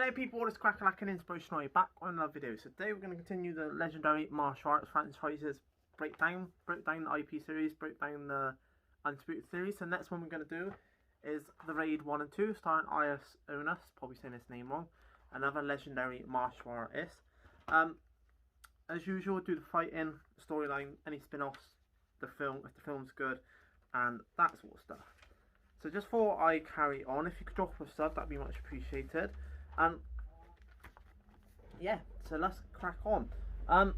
Hello people, it's Quackalak and Inspirational back on another video. So today we're going to continue the legendary martial arts franchises breakdown. Broke down the IP series, broke down the Undisputed series. So next one we're going to do is the Raid 1 and 2, starring Uwais, probably saying his name wrong. Another legendary martial artist. As usual, do the fighting, storyline, any spin-offs, the film, if the film's good, and that sort of stuff. So just before I carry on, if you could drop a sub, that'd be much appreciated. Yeah, so let's crack on. I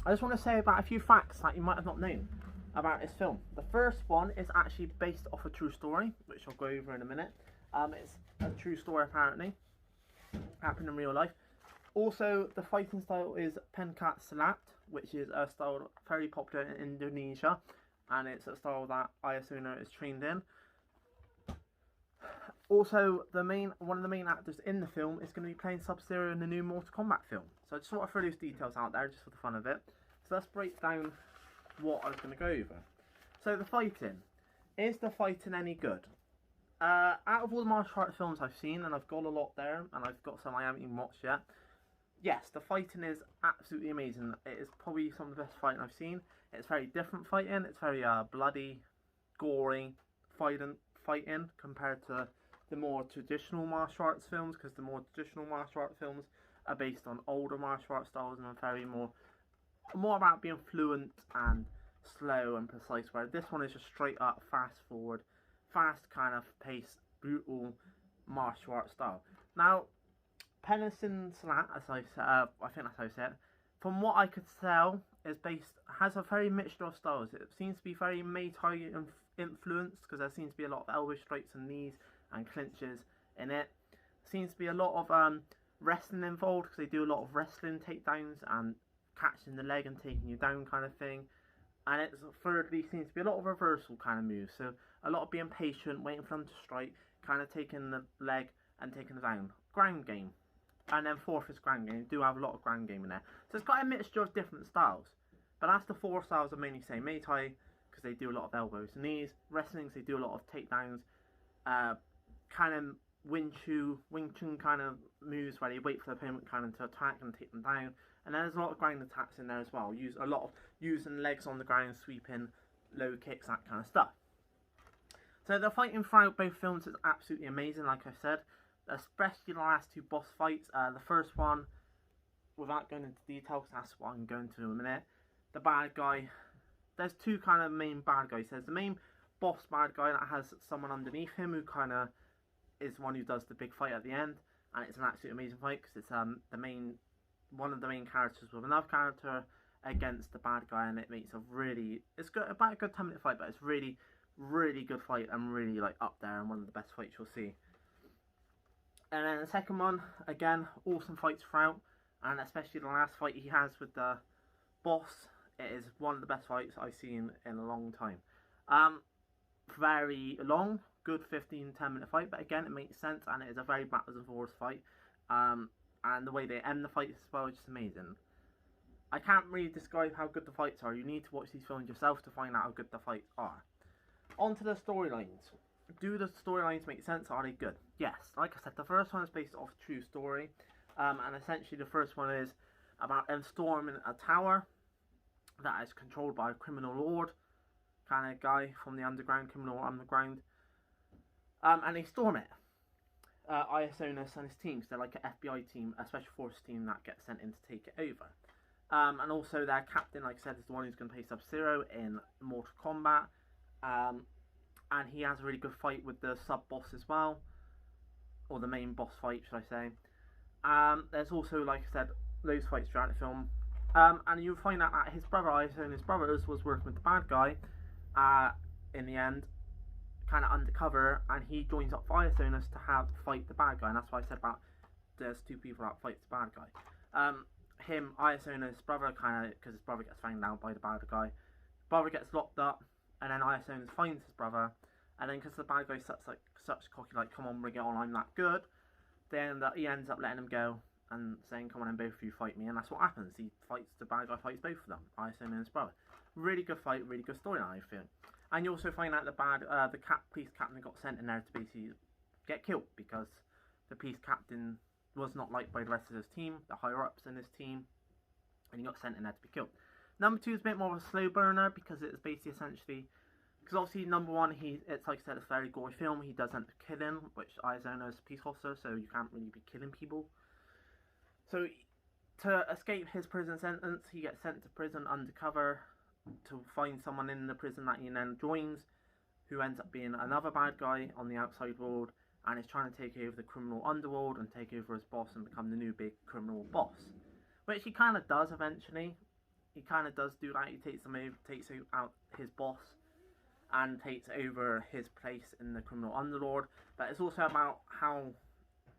just want to say about a few facts that you might have not known about this film. The first one is actually based off a true story, which I'll go over in a minute. It's a true story apparently, happened in real life. Also, the fighting style is Pencat Silat, which is a style very popular in Indonesia, and it's a style that Uwais is trained in. Also, one of the main actors in the film is going to be playing Sub-Zero in the new Mortal Kombat film. So I just want to throw those details out there just for the fun of it. So let's break down what I was going to go over. So the fighting. Is the fighting any good? Out of all the martial arts films I've seen, and I've got a lot there, and I've got some I haven't even watched yet. Yes, the fighting is absolutely amazing. It is probably some of the best fighting I've seen. It's very different fighting. It's very bloody, gory fighting compared to the more traditional martial arts films, because the more traditional martial arts films are based on older martial arts styles and are very more about being fluent and slow and precise, where this one is just straight up, fast kind of paced, brutal martial arts style. Now, Pencat Silat, as I said, I think that's how I say it, from what I could tell, has a very mixture of styles. It seems to be very Muay Thai influenced, because there seems to be a lot of elbow strikes and knees and clinches in it. Seems to be a lot of wrestling involved, because they do a lot of wrestling takedowns and catching the leg and taking you down kind of thing. And it thirdly seems to be a lot of reversal kind of moves, so a lot of being patient, waiting for them to strike, kind of taking the leg and taking them down. Ground game. And then fourth is ground game. Do have a lot of ground game in there. So it's got a mixture of different styles. But that's the four styles I mainly say. Muay Thai, because they do a lot of elbows and knees. Wrestling, they do a lot of takedowns. Kind of Wing Chun kind of moves where they wait for the opponent kind of to attack and take them down. And then there's a lot of ground attacks in there as well. A lot of using legs on the ground, sweeping, low kicks, that kind of stuff. So the fighting throughout both films is absolutely amazing, like I said. Especially the last two boss fights. The first one, without going into detail, because that's what I'm going to in a minute. The bad guy, there's two kind of main bad guys. There's the main boss bad guy that has someone underneath him who kind of is the one who does the big fight at the end, and it's an absolutely amazing fight because it's one of the main characters with another character against the bad guy, and it makes it's got about a good 10-minute fight, but it's really good fight and really like up there and one of the best fights you'll see. And then the second one, again, awesome fights throughout, and especially the last fight he has with the boss, it is one of the best fights I've seen in a long time. Very long, good 15-10-minute fight, but again, it makes sense, and it is a very backwards and forwards fight. And the way they end the fight as well is just amazing. I can't really describe how good the fights are. You need to watch these films yourself to find out how good the fights are. On to the storylines. Do the storylines make sense? Are they good? Yes. Like I said, the first one is based off a true story. And essentially the first one is about them storming a tower that is controlled by a criminal lord kind of guy from the criminal underground. And they storm it. Uwais and his teams, they're like an FBI team, a special forces team that gets sent in to take it over. And also their captain, like I said, is the one who's going to play Sub-Zero in Mortal Kombat. And he has a really good fight with the sub-boss as well. Or the main boss fight, should I say. There's also, like I said, those fights throughout the film. And you'll find out that his brother, Uwais and his brothers, was working with the bad guy in the end, kind of undercover, and he joins up Uwais to fight the bad guy. And that's why I said about there's two people that fight the bad guy. Uwais and his brother, kind of, because his brother gets found out by the bad guy. Brother gets locked up, and then Uwais finds his brother, and then because the bad guy's such cocky, like, come on, bring it on, I'm that good, then he ends up letting him go and saying, come on, and both of you fight me, and that's what happens. The bad guy fights both of them, Uwais and his brother. Really good fight, really good storyline, I feel. And you also find out the police captain got sent in there to basically get killed, because the police captain was not liked by the rest of his team, the higher ups in his team, and he got sent in there to be killed. Number 2 is a bit more of a slow burner because it's basically essentially, because obviously number 1, it's like I said, it's a very gory film. He does end up killing, which Arizona is a police officer, so you can't really be killing people. So to escape his prison sentence, he gets sent to prison undercover to find someone in the prison that he then joins, who ends up being another bad guy on the outside world, and is trying to take over the criminal underworld and take over his boss and become the new big criminal boss. Which he kind of does eventually. He kind of does do that. He takes out his boss and takes over his place in the criminal underlord. But it's also about how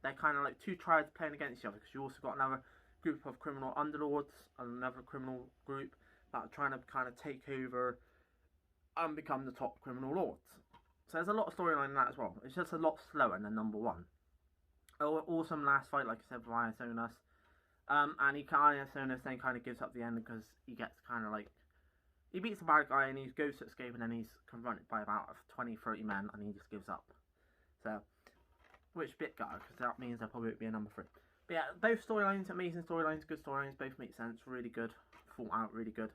they're kind of like two tribes playing against each other, because you also got another group of criminal underlords and another criminal group that are trying to kind of take over and become the top criminal lords. So there's a lot of storyline in that as well. It's just a lot slower than number 1. Awesome last fight, like I said, with Amazonas. And Amazonas then kind of gives up the end because he gets kind of like, he beats the bad guy and he goes to escape, and then he's confronted by about 20-30 men and he just gives up. So, which bit gutted, because that means there probably won't be a number 3. But yeah, both storylines, amazing storylines, good storylines, both make sense, really good, thought out, really good.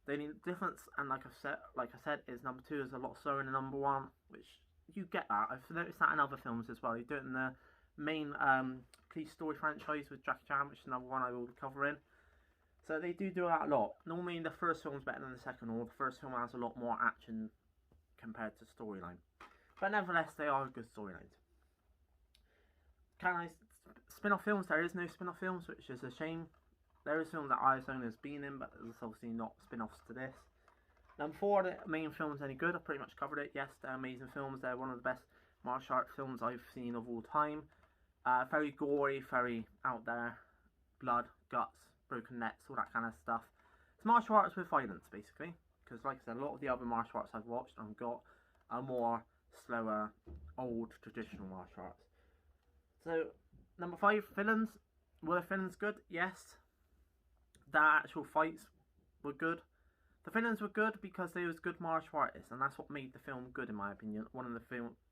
The only difference, and like I said, is number 2 is a lot slower than number 1, which you get that. I've noticed that in other films as well. You do it in the main police story franchise with Jackie Chan, which is another one I will be covering. So they do that a lot. Normally the first film's better than the second, or the first film has a lot more action compared to storyline. But nevertheless, they are good storylines. Can I spin-off films? There is no spin-off films, which is a shame. There is films that Arizona has been in, but there's obviously not spin-offs to this. Number 4, the main film's any good. I've pretty much covered it. Yes, they're amazing films. They're one of the best martial arts films I've seen of all time. Very gory, very out there. Blood, guts, broken necks, all that kind of stuff. It's martial arts with violence, basically. Because like I said, a lot of the other martial arts I've watched and got are more slower, old, traditional martial arts. So, number 5, villains. Were the villains good? Yes. The actual fights were good. The villains were good because they was good martial artists, and that's what made the film good, in my opinion. One of the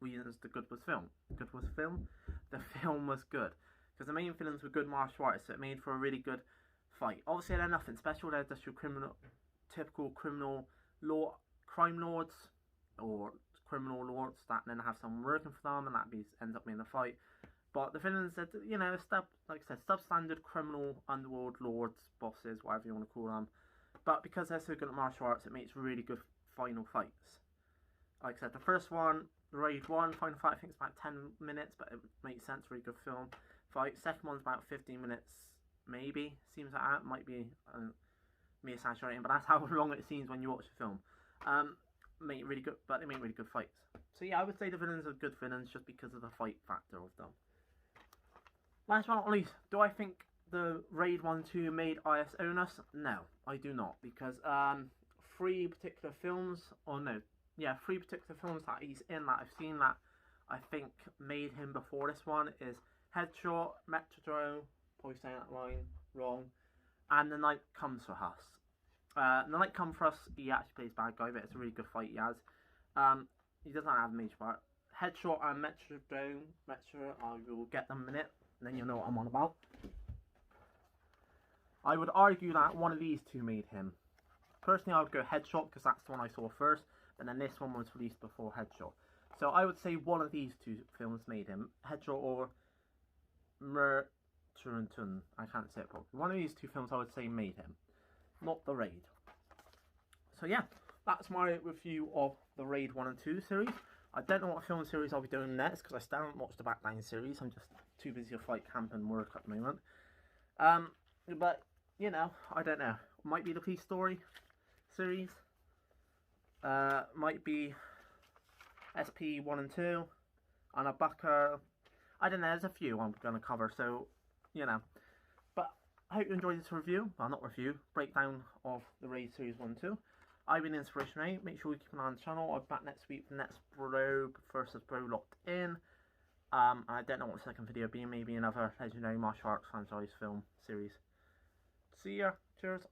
reasons the good was film. The film was good because the main villains were good martial artists, so it made for a really good fight. Obviously, they're nothing special. They're just your typical criminal law, crime lords, or criminal lords that then have someone working for them, and that ends up being a fight. But the villains, you know, like I said, substandard criminal underworld lords, bosses, whatever you want to call them. But because they're so good at martial arts, it makes really good final fights. Like I said, the first one, Raid 1, final fight, I think it's about 10 minutes, but it makes sense, really good film fight. Second one's about 15 minutes, maybe. Seems like that. Might be me exaggerating, but that's how long it seems when you watch the film. Make really good, but they make really good fights. So yeah, I would say the villains are good villains just because of the fight factor of them. Last but not least, do I think the Raid 1-2 made IS Onus? No, I do not, because 3 particular films that he's in that I've seen that I think made him before this one is Headshot, Metrodrome, probably saying that line wrong, and The Night Comes for Us. The Night Comes for Us, he actually plays bad guy, but it's a really good fight he has. He doesn't have a major part. Headshot and Metrodrome, I will get them in a minute, and then you'll know what I'm on about. I would argue that one of these 2 made him. Personally, I would go Headshot because that's the one I saw first, but then this one was released before Headshot. So I would say one of these 2 films made him. Headshot or Merturentun. I can't say it properly. One of these 2 films I would say made him. Not the Raid. So yeah, that's my review of the Raid 1 and 2 series. I don't know what film series I'll be doing next because I still haven't watched the Backline series. I'm just too busy to fight, camp and work at the moment. But, you know, I don't know. Might be the Police Story series. Might be SP 1 and 2. And a Bucker. I don't know, there's a few I'm going to cover, so, you know. But I hope you enjoyed this review. Well, not review. Breakdown of the Raid Series 1 and 2. I've been Inspiration 8. Make sure you keep an eye on the channel. I'll be back next week for the next Bro versus Bro Locked In. I don't know what the second video will be. Maybe another legendary martial arts franchise film series. See ya. Cheers.